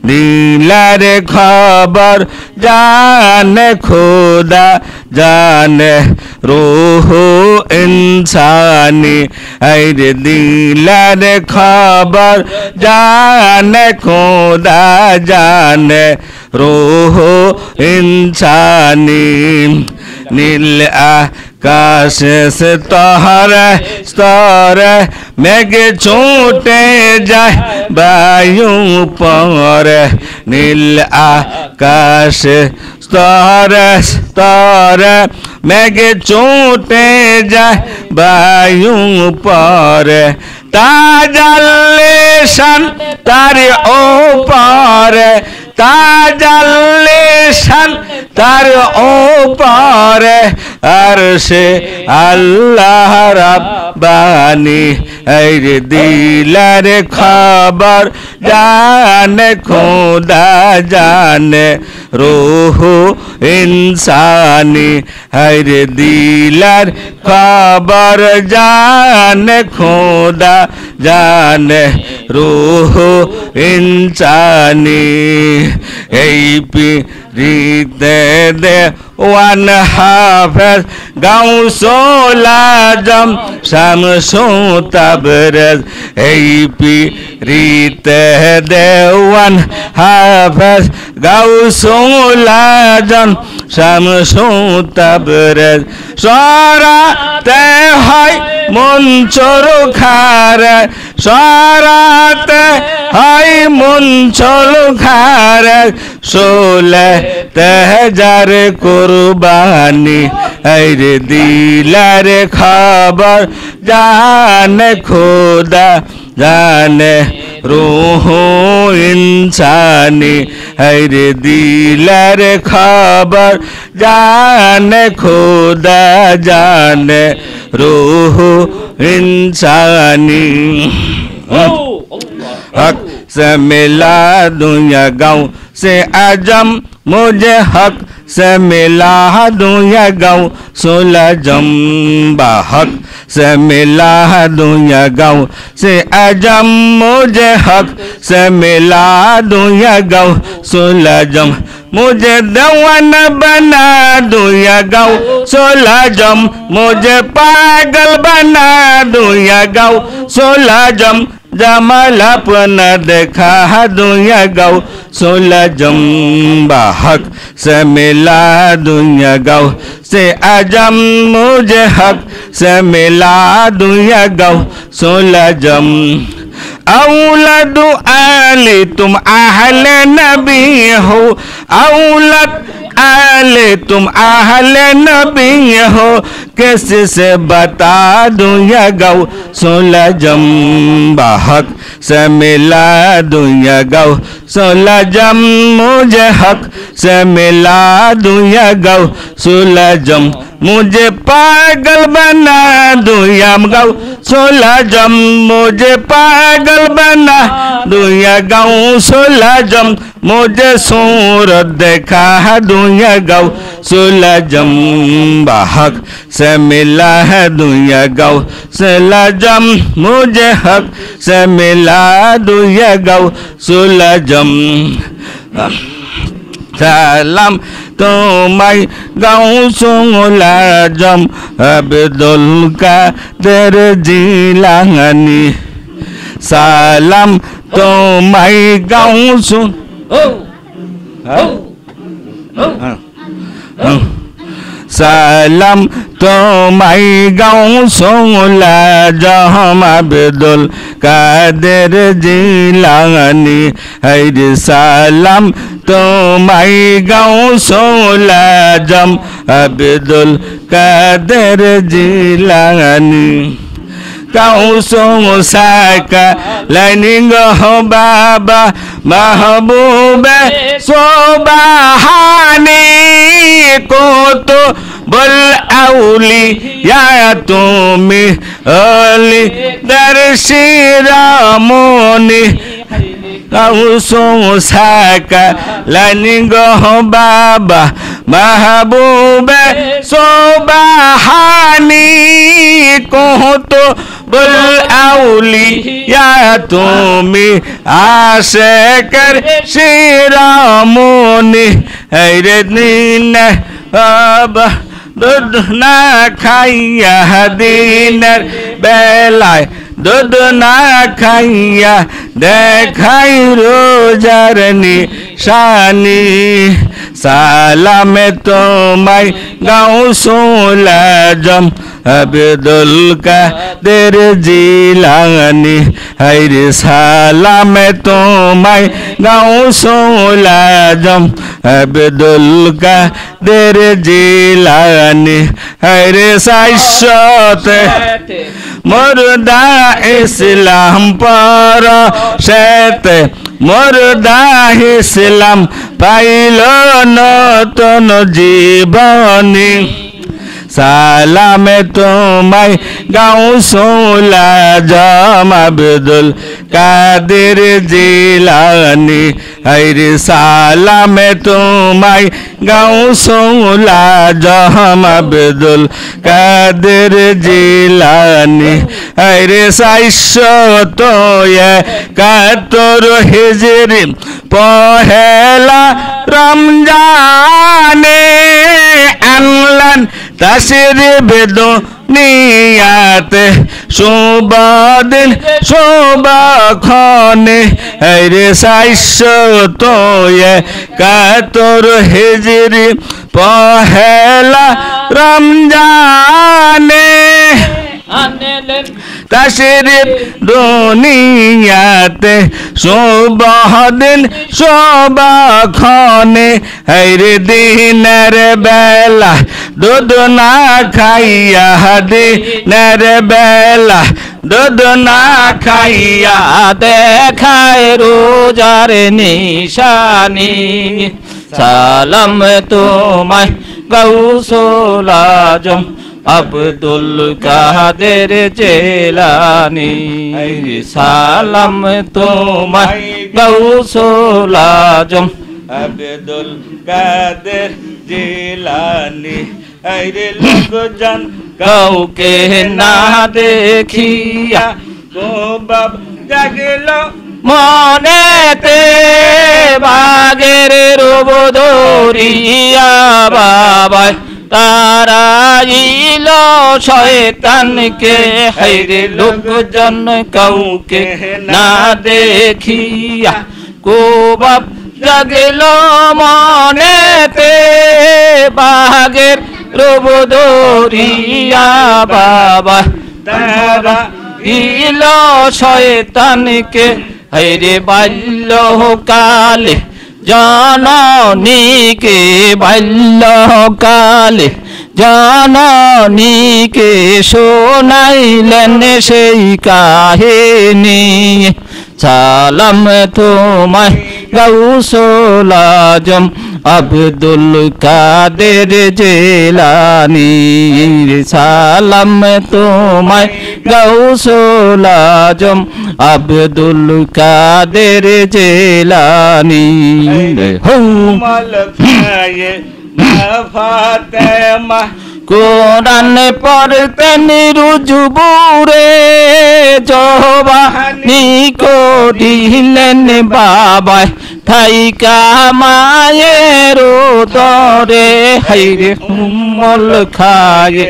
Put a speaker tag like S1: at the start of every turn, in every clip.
S1: দিলার খবর জানে খোদা জানে রূহ ইনসানি আইরে দিলার খবর জানে খোদা জানে রূহ ইনসানি নীল आकाश से तोहरे स्तरे मेघ छूटे जाए वायु पर नील आकाश स्तरे स्तरे मेघ छूटे जाए वायु पर ताजल्लेशन तारे ऊपर ताजल्लेशन तार ऊपर अरशे अल्लाह रब्बानी ऐरे दिलार खबर जाने खुदा जाने रूह इंसानी ऐरे दिलार खबर जाने खुदा जाने रूह इंसानी रीते दे वन हाफिज गौसुल आजम शमसु तबरेज रीते दे वन हाफिज गौसुल आजम शमसु तबरेज सराते है मुंचुर खारे सराते है मुंचुर खारे सोले तेहजार कुर्बानी ऐरे दिलार खबर जाने खुदा जाने रूह इंसानी ऐरे दिलार खबर जाने खुदा जाने रूह इंसानी हक से मिला दुनिया गाँव से आजम मुझे हक से मिला दुनिया गाँव सुलजम हक से मिला दुनिया गाँव से आजम मुझे हक से मिला दुनिया गाँव सुलजम मुझे दीवान बना दुनिया गाँव सुलजम मुझे पागल बना दुनिया गाँव सुलजम जमाल अपना देखा दुनिया गाँव सुलजम हक से मिला दुनिया गाँव से आजम मुझे हक से मिला दुनिया गाँव सुलजम औलद आले तुम आहले नबी हो औलद आले तुम आहले नबी हो कैसे से बता दुनिया गाँव सुलजम हक से मिला दुनिया गाँव सुलजम मुझे हक से मिला दुनिया गाँव सुलजम मुझे पागल बना दुनिया गाँव सुलजम मुझे पागल बना दुनिया गाँव सुलजम मुझे सूरत देखा दुनिया गाँव सुलजम हक से मिला है दुनिया गाँव सुलजम मुझे हक से मिला दुनिया गाँव सुलजम सलाम तुम्हारी गौसुल आजम अब्दुल कादिर जिलानी सलाम तुम्हारी गौसुल सलाम तुम्हारी गौसुल आजम अब्दुल कादिर जिलानी है सलाम तुम्हारी गौसुल आजम अब्दुल कादिर जिलानी कौसों साका लाइनिंग हो बाबा महबूबे सुबहानी को तो बुल औली या तुम्हें अली दर्शी रामोनी कौसों साका लाइनिंग हो बाबा महबूबे सुबहानी को तो বুল আউলিয়া তুমি আশেকের শিরোমণি হায়রে দিনে বাবা দুধ না খাইয়া দিনের বেলায় দুধ না খাইয়া দেখাই রোজার নিশানি সালামে তোমায় গাউসুল আজম আব্দুল কাদের জিলানি হায়রে সালামে তোমায় গাউসুল আজম আব্দুল কাদের জিলানি হায়রে সাইশতে মুর্দা ইসলাম পর সেতে মুর্দা ইসলাম পাইল নতুন জীবনী সালামে তোমায় গাউসুল আজম আব্দুল কাদের জিলানি হায়রে সালামে তোমায় গাউসুল আজম আব্দুল কাদের জিলানি হায়রে 471 হিজরি পহেলা রমজানে আনলান তাশরিফ দুনিয়াতে শুভ দিন শুভ ক্ষণে হায়রে 471 হিজরি পহেলা রমজানে তাশরিফ দুনিয়াতে শুভ দিন শুভ ক্ষণে হায়রে দিনের বেলা দুধ না খাইয়া দিনের বেলা দুধ না খাইয়া দেখায় রোজার নিশানি সালাম তোমায় গাউসুল আজম আব্দুল কাদের জিলানি সালাম তোমায় গাউসুল আজম আব্দুল কাদের জিলানি আরে লোকজন কাউকে না দেখিয়া গোবাব জাগল মনেতে বাগের রূপ ধরিয়া বাবা তারাইল শয়তানকে হায়রে লোকজন কাউকে না দেখিয়া কোবাব জাগল মনেতে বাগের রূপ ধরিয়া বাবা তারাইল শয়তানকে হায়রে বাল্যকালে জননীকে বাল্যকালে জননীকে শোনাইলেন সেই কাহিনী সালাম তোমায় গাউসুল আজম আব্দুল কাদের জিলানি সালাম তোমায় গাউসুল আজম আব্দুল কাদের জিলানি ফাতেমা কোরআন পড়তেন রুজবুরে জবানি করিলেন বাবা থাইকা মায়ের দরে হায়রে হুমল খায়ে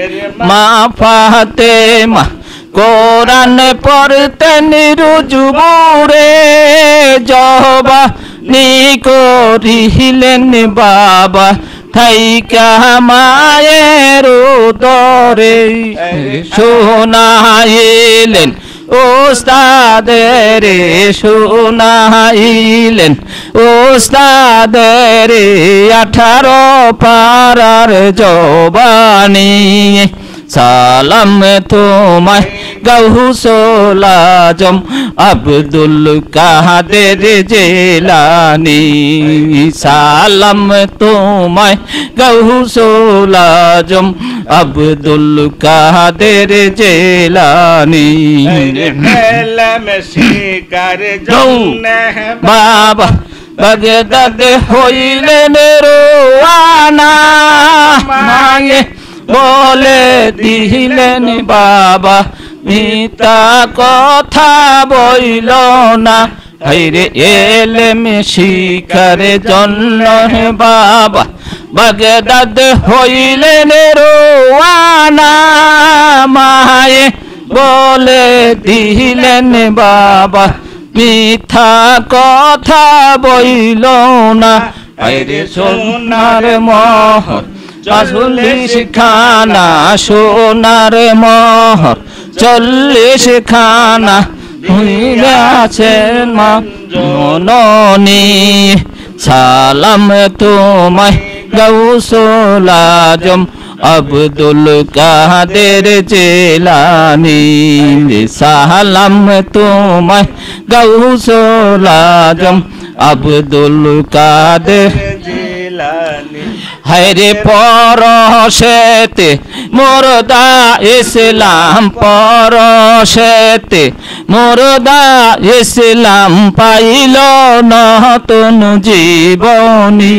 S1: মা ফাতেমা কোরআন পড়তেন রুজবুরে জবানি করিলেন বাবা থাইকা মায়ের দরে শোনাইলেন ওস্তাদের শোনাইলেন ওস্তাদের 18 পারার জবানি সালাম তোমায় গাউসুল আজম আব্দুল কাদের জিলানি সালাম তোমায় গাউসুল আজম আব্দুল কাদের জিলানি শিকার বাবা বাগদাদ হইলেন রোয়ানা মায়ে বলে দিলেন বাবা মিথ্যা কথা বইল না হাইরে এলেম শিখার জন্য হে বাবা বাগদাদ হইলেন রোয়ানা মায়ে বলে দিলেন বাবা মিথ্যা কথা বইল না হাইরে সোনার মোহর 40 খানা সোনার মোহর 40 খানা হইয়াছেন মা জননী সালাম তোমায় গাউসুল আজম আব্দুল কাদের জিলানী সালাম তোমায় গাউসুল আজম আব্দুল কাদের জিলানী হায়রে পরশেতে মুর্দা ইসলাম পরশেতে মুর্দা ইসলাম পাইল নতুন জীবনী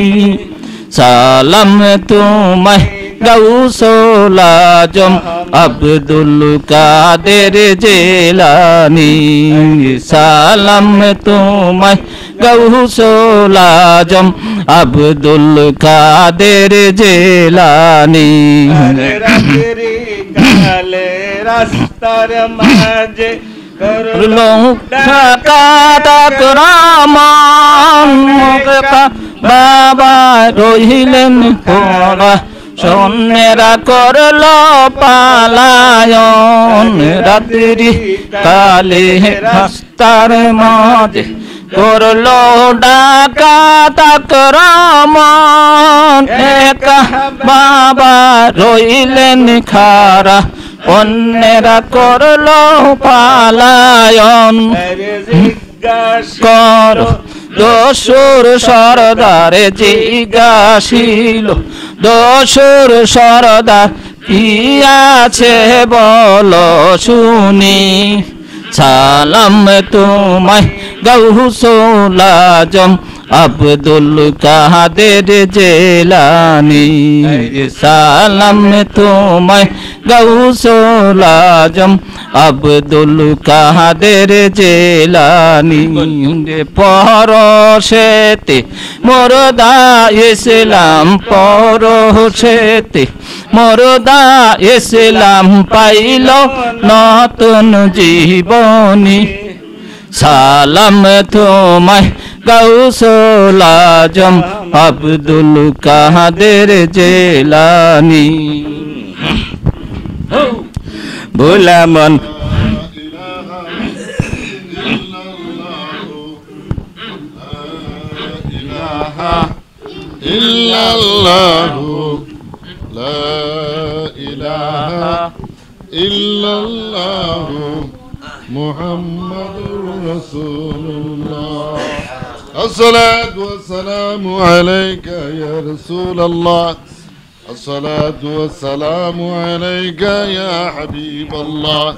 S1: সালাম তোমায় গাউসুল আজম আব্দুল কাদের জিলানী সালাম তোমায় গাউসুল আজম আব্দুল কাদের জিলানী কালে রাস্তার মাঝে করলো ডাকাত রামান বাবা রহিলেন পড়া সন্নেরা করলো পালায়ন রাত্রি কালে রাস্তার মাঝে করলো ডাকাত আক্রমণ একা বাবা রইলেন খারা অন্যেরা করলো পালায়ন কর দোসুর সরদারে জিজ্ঞাসিল দোসুর সরদার কি আছে বলো শুনি সালাম তোমায় গাউসুল আজম আব্দুল কাদের জিলানী সালাম তোমায় গাউসুল আজম আব্দুল কাদের জিলানী পরশেতে মুর্দা ইসলাম পরশেতে মুর্দা ইসলাম পাইল নতুন জীবনী সালাম তোমায় গাউসুল আজম আব্দুল কাদের জিলানী ভোলামন
S2: ইল্লাল্লাহু লা ইলাহা ইল্লাল্লাহু মুহাম্মাদুর রাসূলুল্লাহ আসসালাতু ওয়াসসালামু আলাইকা ইয়া রাসূলাল্লাহ الصلاة والسلام عليك يا حبيب الله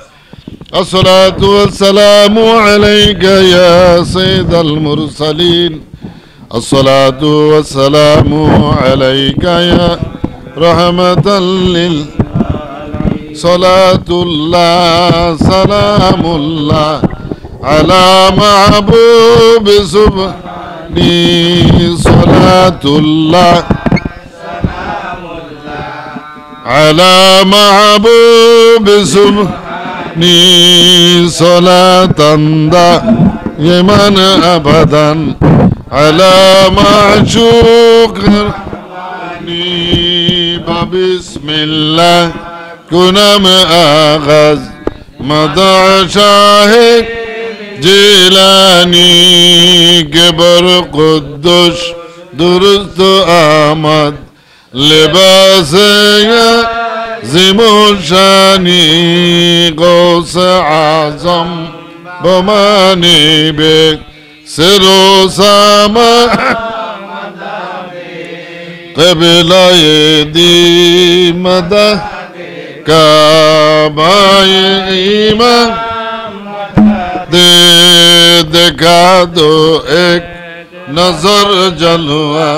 S2: الصلاة والسلام عليك يا سيد المرسلين الصلاة والسلام عليك يا رحمة صلاة الله سلام الله على محبوب سبحانه صلاة الله على محبوب سبحانه صلاة دائما أبدا على معشوق بسم الله كنم آغاز مدع شاهد جيلاني كبر قدش درست آمد لباس زموشاني قوس عظم بماني بك سرو سما قبل يدي مدى كاباي إيمان देखा दो एक नजर जलवा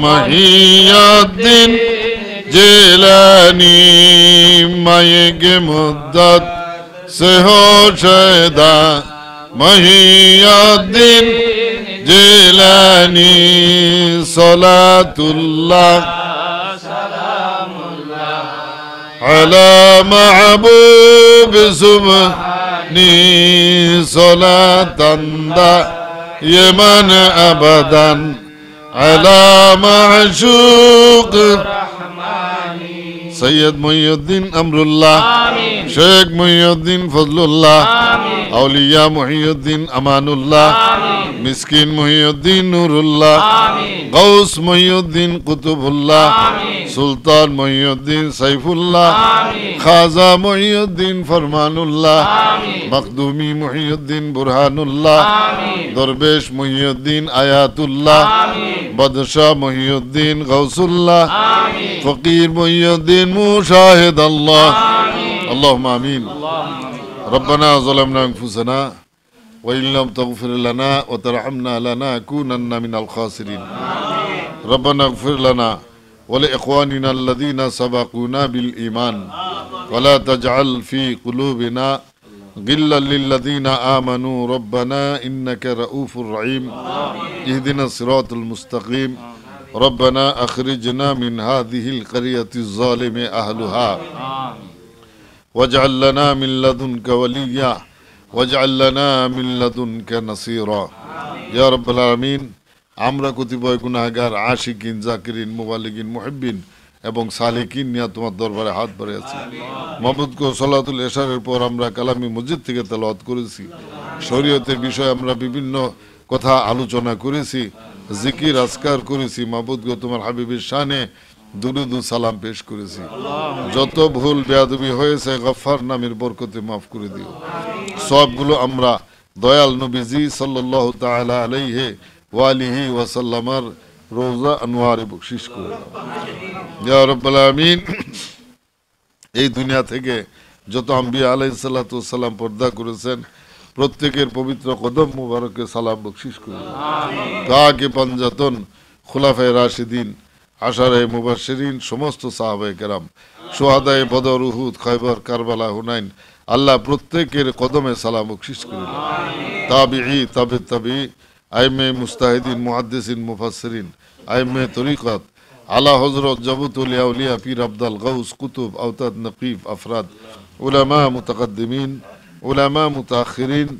S2: महियाद्दीन जिलानी मायेग मुद्दत से हो शैदा महियुद्दीन जिलानी सलातुल्लाह अला महबूब सुबहानी सलातन दाइमन अबदन अला माशूक सैयद मुहियुद्दीन अमरुल्लाह शेख मुहियुद्दीन फजलुल्लाह औलिया मुहियुद्दीन अमानुल्लाह मिस्किन मुहियुद्दीन नूरुल्लाह गौस मुहियुद्दीन कुतुबुल्लाह सुल्तान मुहियुद्दीन सैफुल्लाह खाजा मुहियुद्दीन फरमानुल्लाह मखदूमी मुहियुद्दीन बुरहानुल्लाह दरवेश मुहियुद्दीन आयातुल्लाह बदशाह मुहियुद्दीन गौसुल्लाह फकीर मुहियुद्दीन मुशाहिद अल्लाह अल्लाहुम्मा आमीन रब्बना ज़लमना अनफुसना व इन लम तग़फिर लना व तरहमना लनकुनन्ना मिनल खासिरीन रब्बना इग़फिर लना व लिइख़वानिना अल्लज़ीना सबक़ूना बिल ईमान व ला तजअल फ़ी क़ुलूबिना गिल्लन लिल्लज़ीना आमनू रब्बना इन्नका रऊफ़ुर रहीम इहदिना सिरातल मुस्तक़ीम रब्बना अख़रिजना मिन हाज़िहिल क़रियति ज़ालिमि अहलुहा वजअल लना मिन लदुनका वलिय्या वजअल लना मिन लदुनका नसीरा या रब्बल आलामीन আমরা কতিপয় গুনাহগার আশিকিন জাকিরিন মুবাল্লিগিন মুহিব্বিন এবং সালেকিন নিয়ে তোমার দরবারে হাত বাড়িয়ে আছি মাবুদ কো সালাতুল ইশারের পর আমরা কালামি মসজিদ থেকে তেলাওয়াত করেছি শরীয়তের বিষয়ে আমরা বিভিন্ন কথা আলোচনা করেছি জিকির আজকার করেছি মাবুদ গো তোমার হাবিবের শানে দুরুদ ও সালাম পেশ করেছি যত ভুল বেয়াদবি হয়েছে গফফার নামের বরকতে maaf করে দিও সবগুলো আমরা দয়াল নবীজি সাল্লাল্লাহু তাআলা আলাইহি ওয়া আলিহি ওয়া সাল্লামার রোজা আনোয়ারে বখশিশ করে দাও ইয়া রাব্বাল আলামিন এই দুনিয়া থেকে যত আম্বিয়া আলাইহিস সালাতু ওয়াস সালাম পর্দা করেছেন প্রত্যেকের পবিত্র কদম মুবারকে সালাম বখশিশ করে দাও আমিন তাকে পঞ্জাতন খুলাফায়ে রাশিদিন আশারে মুবাশশিরিন সমস্ত সাহাবায়ে কেরাম শুহাদায়ে বদর উহুদ খায়বার কারবালা হুনাইন আল্লাহ প্রত্যেকের কদমে সালাম বখশিশ করে দাও আমিন তাবিঈ তাবে আইমে মুস্তাহিদিন মুহাদ্দিসিন মুফাসসিরিন আইমে তরিকত আলা হযরত জাবতুল আউলিয়া পীর আব্দুল গাউস কুতুব আওতাদ নকিব আফরাদ উলামা মুতাকদ্দিমিন উলামা মুতাআখিরিন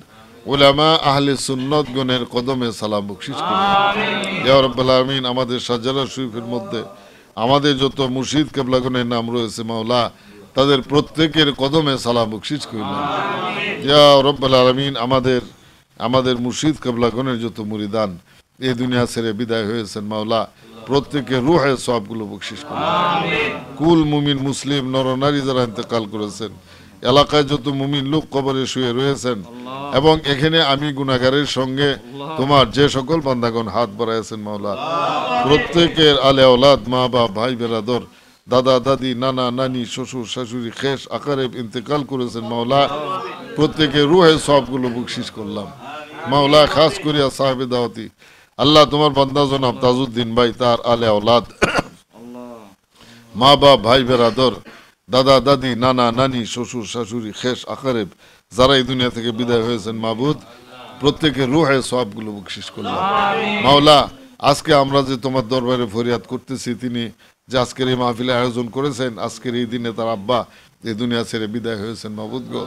S2: উলামা আহলে সুন্নাত গণের কদমে সালাম বখশিশ করুন আমিন ইয়া রাব্বাল আলামিন আমাদের শাহজালাল শরীফের মধ্যে আমাদের যত মুর্শিদ কিবলাগণের নাম রয়েছে মাওলা তাদের প্রত্যেকের কদমে সালাম বখশিশ করুন আমিন ইয়া রাব্বাল আলামিন আমাদের মুর্শিদ কিবলাগণের যত মুরিদান এই দুনিয়া ছেড়ে বিদায় হয়েছেন মাওলা প্রত্যেকের রূহে সওয়াবগুলো বখশিশ করুন আমিন কুল মুমিন মুসলিম নরনারী যারা ইন্তেকাল করেছেন এলাকায় যত মুমিন লোক কবরে শুয়ে রয়েছেন এবং এখানে আমি গুনাহগারের সঙ্গে তোমার যে সকল বান্দাগণ হাত বাড়াইছেন মাওলা প্রত্যেকের আলে আওলাদ মা বাপ ভাই বেরাদর দাদা দাদি নানা নানি শ্বশুর শাশুড়ি খেশ আকারেব ইন্তেকাল করেছেন মাওলা প্রত্যেকের রূহে সওয়াবগুলো বখশিশ করলাম মাওলা খাস করিয়া সাহেবে দাওয়াতি আল্লাহ তোমার বান্দা জনাব তাজউদ্দিন ভাই তার আলে আওলাদ মা বাপ ভাই বেরাদর দাদা দাদি নানা নানি শ্বশুর শাশুড়ি খেশ আকারেব যারা এই দুনিয়া থেকে বিদায় হয়েছেন মাবুদ প্রত্যেকের রূহে সওয়াবগুলো বখশিশ করলাম মাওলা আজকে আমরা যে তোমার দরবারে ফরিয়াদ করতেছি তিনি যে আজকের এই মাহফিলে আয়োজন করেছেন আজকের এই দিনে তার আব্বা এই দুনিয়া ছেড়ে বিদায় হয়েছেন মাবুদ গো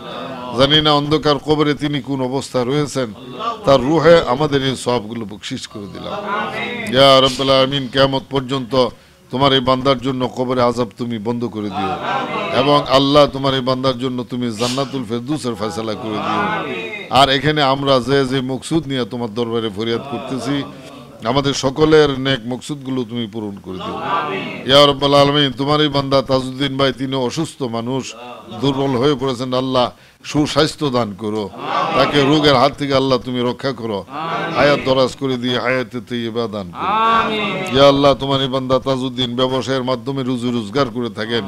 S2: জানি না অন্ধকার কবরে তিনি কোন অবস্থায় রয়েছেন তার রূহে আমাদের এই সওয়াবগুলো বখশিশ করে দিলাম ইয়া রাব্বুল আলামিন কিয়ামত পর্যন্ত তোমার এই বান্দার জন্য কবরে আযাব তুমি বন্ধ করে দিও এবং আল্লাহ তোমার এই বান্দার জন্য তুমি জান্নাতুল ফেরদৌসের ফয়সালা করে দিও আর এখানে আমরা যে মকসুদ নিয়ে তোমার দরবারে ফরিয়াদ করতেছি আমাদের সকলের নেক মকসুদগুলো তুমি পূরণ করে দিও ইয়া রাব্বুল আলামিন তোমার এই বান্দা তাজউদ্দিন ভাই তিনি অসুস্থ মানুষ দুর্বল হয়ে পড়েছেন আল্লাহ সুস্বাস্থ্য দান করো তাকে রোগের হাত থেকে আল্লাহ তুমি রক্ষা করো হায়াত দরাজ করে দিয়ে হায়াতে তাইয়্যিবা দান করো আমিন ইয়া আল্লাহ তোমার এই বান্দা তাজউদ্দিন ব্যবসায়ের মাধ্যমে রুজি রোজগার করে থাকেন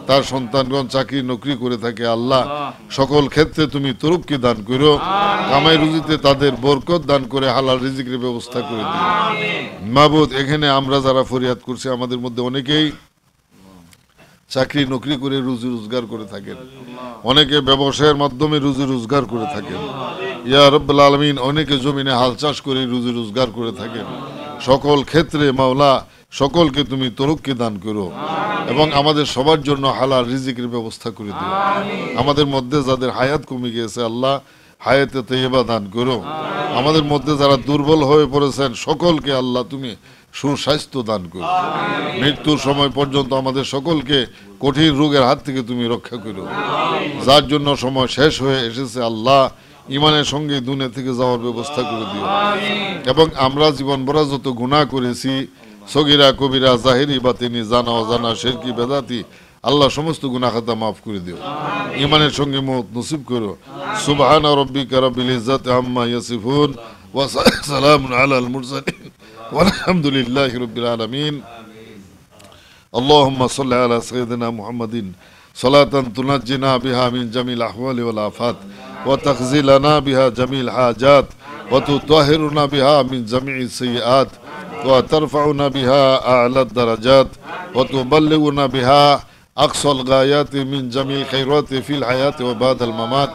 S2: তার সন্তানগণ চাকরি নকরি করে থাকে আল্লাহ সকল ক্ষেত্রে তুমি তরুক্কি দান করো কামাই রুজিতে তাদের বরকত দান করে হালাল রিজিকের ব্যবস্থা করে দিও আমিন মাবুদ এখানে আমরা যারা ফরিয়াদ করছি আমাদের মধ্যে অনেকেই চাকরি নকরি করে রুজি রোজগার করে থাকেন, অনেকে ব্যবসায়ের মাধ্যমে রুজি রোজগার করে থাকেন। ইয়া রাব্বুল আলামিন, অনেকে জমিনে হাল চাষ করে রুজি রোজগার করে থাকেন। সকল ক্ষেত্রে মাওলা সকলকে তুমি তরক্কি দান করো এবং আমাদের সবার জন্য হালাল রিজিকের ব্যবস্থা করে দিও। আমাদের মধ্যে যাদের হায়াত কমে গিয়েছে আল্লাহ হায়াতে তৈয়বা দান করো। আমাদের মধ্যে যারা দুর্বল হয়ে পড়েছেন সকলকে আল্লাহ তুমি সুস্বাস্থ্য দান করো। মৃত্যুর সময় পর্যন্ত আমাদের সকলকে কঠিন রোগের হাত থেকে তুমি রক্ষা করো। যার জন্য সময় শেষ হয়ে এসেছে আল্লাহ ইমানের সঙ্গে দুনিয়া থেকে যাওয়ার ব্যবস্থা করে দিও। এবং আমরা জীবন ভরা যত গুনাহ করেছি, সগীরা কবিরা জাহিরি বাতিনি, জানা অজানা শিরকি বেদাতি, আল্লাহ সমস্ত গুনাহ খাতা মাফ করে দিও। ইমানের সঙ্গে মওত নসিব করো। সুবহানা রাব্বিকা রাব্বিল ইজ্জাতি আম্মা ইয়াসিফুন ওয়া সালামুন আলাল মুরসালিন ওয়ালহামদুলিল্লাহি রাব্বিল আলামিন। اللهم صل على سيدنا محمد صلاة تنجينا بها من جميع الأحوال والآفات وتغفر لنا بها جميع الحاجات وتطهرنا بها من جميع السيئات وترفعنا بها أعلى الدرجات وتبلغنا بها أقصى الغايات من جميع الخيرات في الحياة وبعد الممات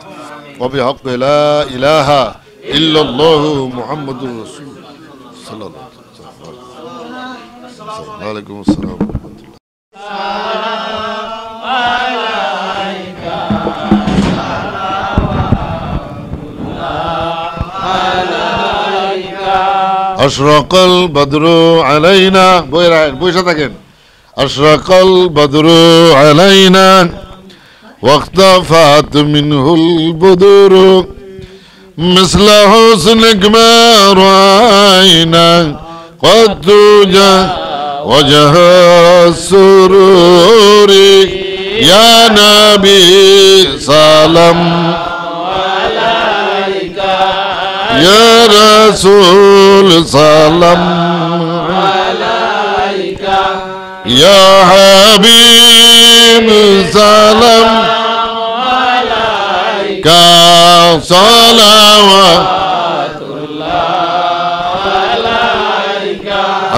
S2: وبحق لا إله إلا الله محمد رسول صلى الله عليه وسلم. وعليكم السلام. أشرق البدر علينا أشرق البدر علينا واختفت منه البدور مثل حسنك ما رأينا قد توجه وجه السرور يا نبي سلام عليك يا رسول سلام عليك يا حبيب سلام عليك صلوات الله عليك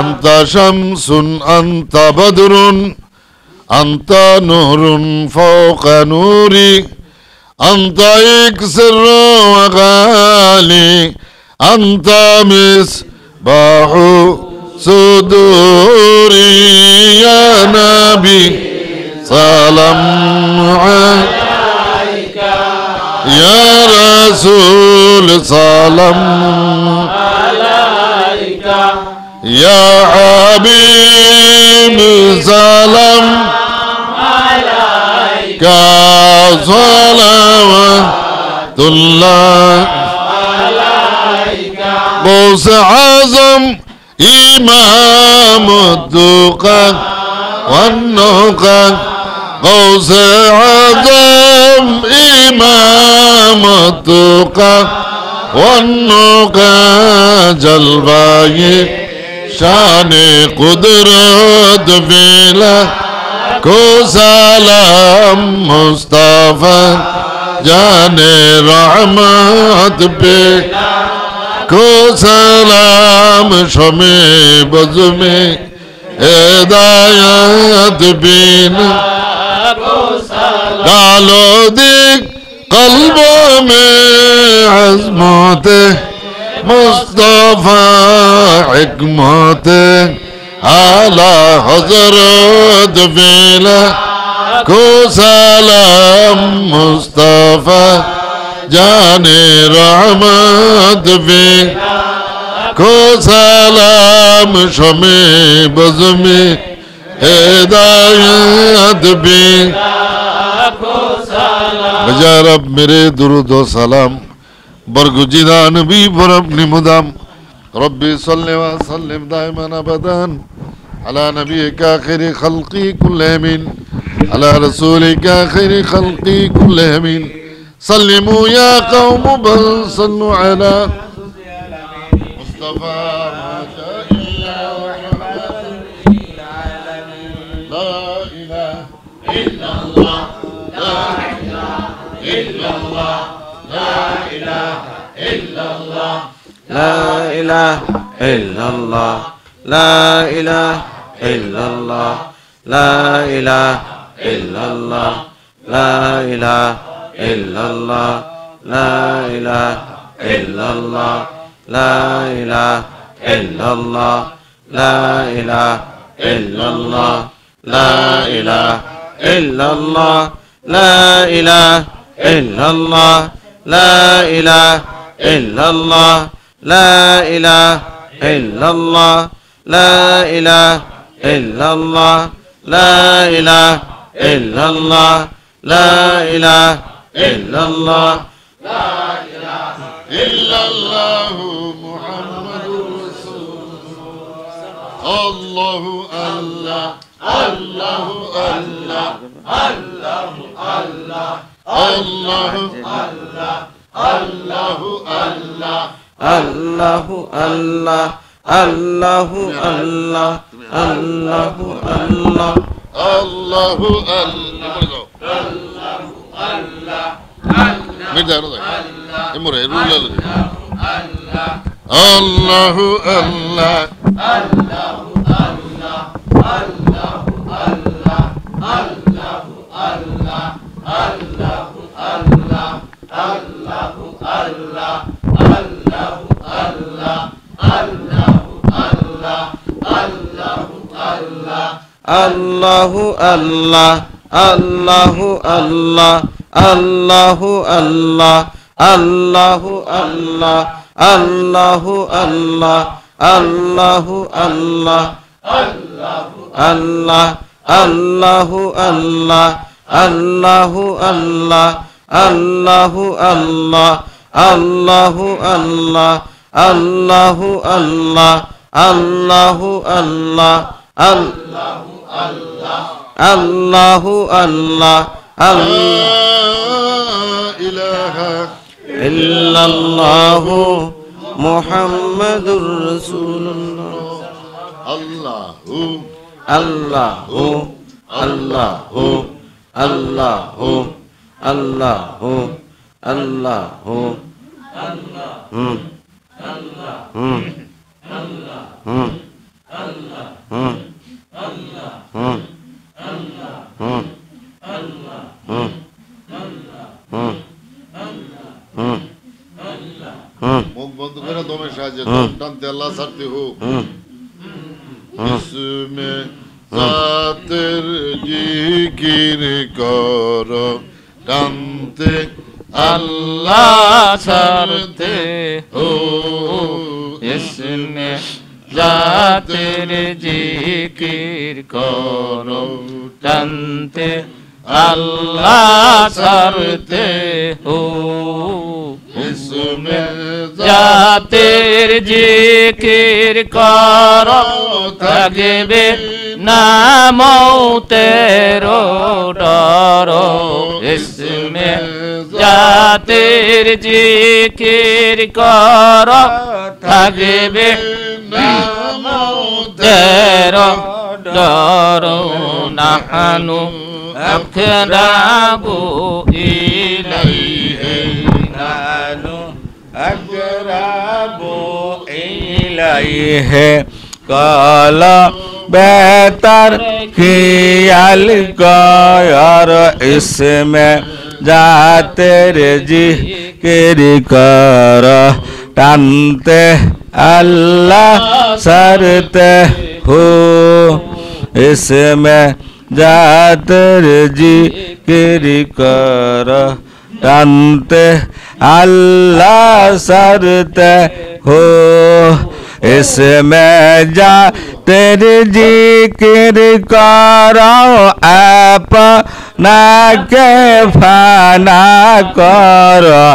S2: أنت شمس أنت بدر أنت نور فوق نوري أنت إكسر وغالي أنت مصباح صدوري يا نبي سلام عليك يا رسول سلام عليك يا حبيب سلام عليك صلوات الله عليك غوث أعظم إمام التقى والنقى غوث أعظم إمام التقى والنقى جلوة شان قدرت فيلا کو سلام مصطفى جان رحمت پہ کو سلام شمع بز میں ہدایت بین ڈالو دیکھ قلبوں میں عظمت مصطفى حکمت اعلی حضرت فیلا کو سلام مصطفى جان رحمت فیلا کو سلام شمع بز میں ہدایت فیلا بجا رب میرے درود و سلام برگزیدہ نبی پر اپنی مدام ربی صلی وسلم دائما ابدا على نبيك خير خلقي كلهم على رسولك خير خلقي كلهم سلموا يا قوم بل صلوا على مصطفى ما جاء إلا رحمة للعالمين لا إله إلا الله لا إله إلا الله لا إله إلا الله
S3: لا إله إلا الله لا إله إلا الله لا إله illallah, la ilaha illallah, la ilaha illallah, la ilaha illallah, la ilaha illallah, la ilaha illallah, la ilaha illallah, la ilaha illallah, la ilaha illallah, la ilaha illallah, la ilaha illallah, la ilaha illallah,
S2: illallahu Muhammadur Rasulullah. Allahu Allah, Allahu Allah, Allahu Allah, Allahu Allah, Allahu Allah,
S3: Allahu Allah, Allahu Allah, Allahu Allah,
S2: Allahu Allah. Allahu Allah,
S3: Allahu Allah, Allahu Allah, Allahu Allah, Allahu Allah, Allahu Allah, Allahu Allah, Allah, Allahu Allah, Allahu Allah, Allahu Allah, Allahu Allah, Allahu Allah, Allahu Allah, Allahu Allah,
S2: La ilaha
S3: illallahu Muhammadur Rasulullah.
S2: Allahu
S3: Allahu, Allahu, Allahu, Allahu, Allahu,
S2: মুখ বন্ধ করে দমে সাহায্যে টানতে আল্লাহ ছাড়তে হোক ইসমে জাতের জিকির কর টানতে আল্লাহ ছাড়তে
S1: हो इसमें जातिर जिकिर करो टनते अल्लाह सरते हो
S2: इसमें
S1: जातिर जिकिर करो थकबे ना मौतेरो डरो इसमें जातिर जिकिर करो थकबे ना मौतेरो डरो नहनु अक़रबु इलैहि नहनु अक़रबु इलैहि काला बेहतर ख्याल कर इसमें जातिर जिकिर कर टानते अल्लाह सरते हो इसमें जातिर जिकिर कर टानते अल्लाह सरते हो इसमें जा तेरे जिक्र करो अपना के फाना करो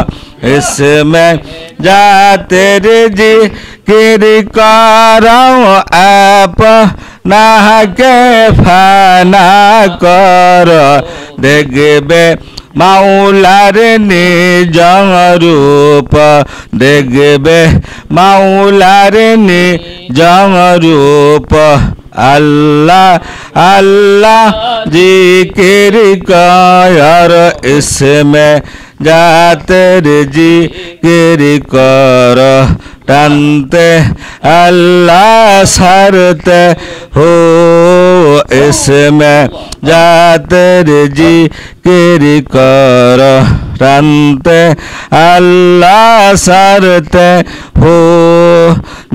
S1: इसमें जा तेरे जिक्र करो अपना के फाना करो देखबे माउलार निज रूप देखबे माउलार निज रूप अल्लाह अल्लाह जिकिर कर इसमें जातिर जिकिर कर टानते अल्लाह सरते हो इसमें जातर जिक्र करो रंते अल्लाह सरते हो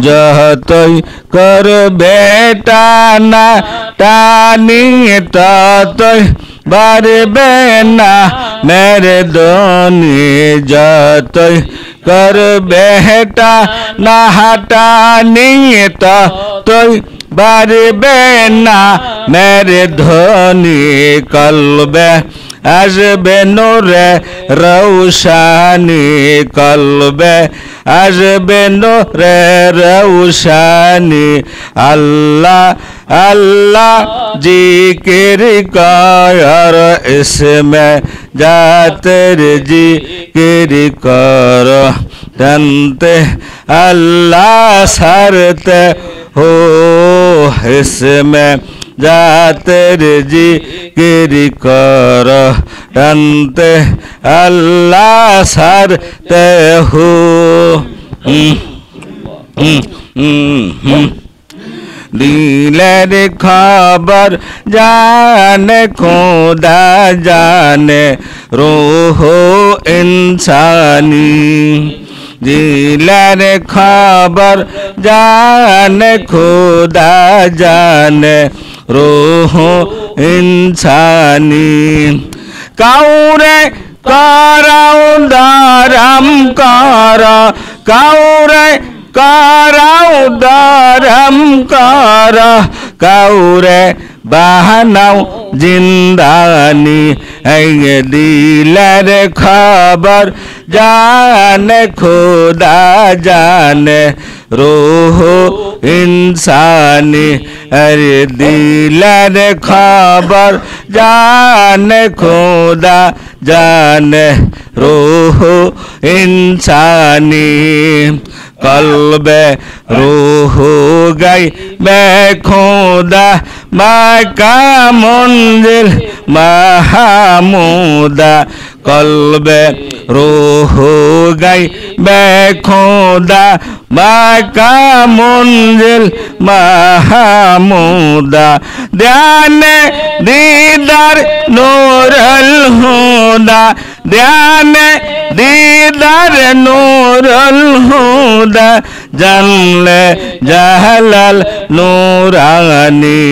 S1: जहतोई कर बेटा ना टानी ततोई बारबे ना मेरे दोनी जतोई कर बेटा ना हटानी ततोई बारबे ना मेरे धोनी कल्बे आजबे नूरे रौशानी कल्बे आजबे नूरे रौशानी अल्लाह अल्लाह जिक्र कर इसमें जातर जिक्र कर तंते अल्लाह सरते हो इसमें जातर जिक्र कर तंते अल्लाह सरते हो दिलेर खबर जाने खुदा जाने रूह इंसानी दिलेर खबर जाने खुदा जाने रूह इंसानी काउरे कराउ दारम करा काउरे कराउ दारम करा काउरे बहनाउ जिंदानी ऐ दिलेर खबर जाने खुदा जाने रूह इंसानी अरे दिलेर खबर जाने खुदा जाने रूह इंसानी कल्बे रूह गई मैं खुदा मक्का मंजिल महमूदा कल्बे रूह गई मैं खुदा मक्का मंजिल महमूदा ध्यान दीदार नूरुल हुदा ध्यान दीदार नूरुल हुदा जन्ले जहलल नूरानी।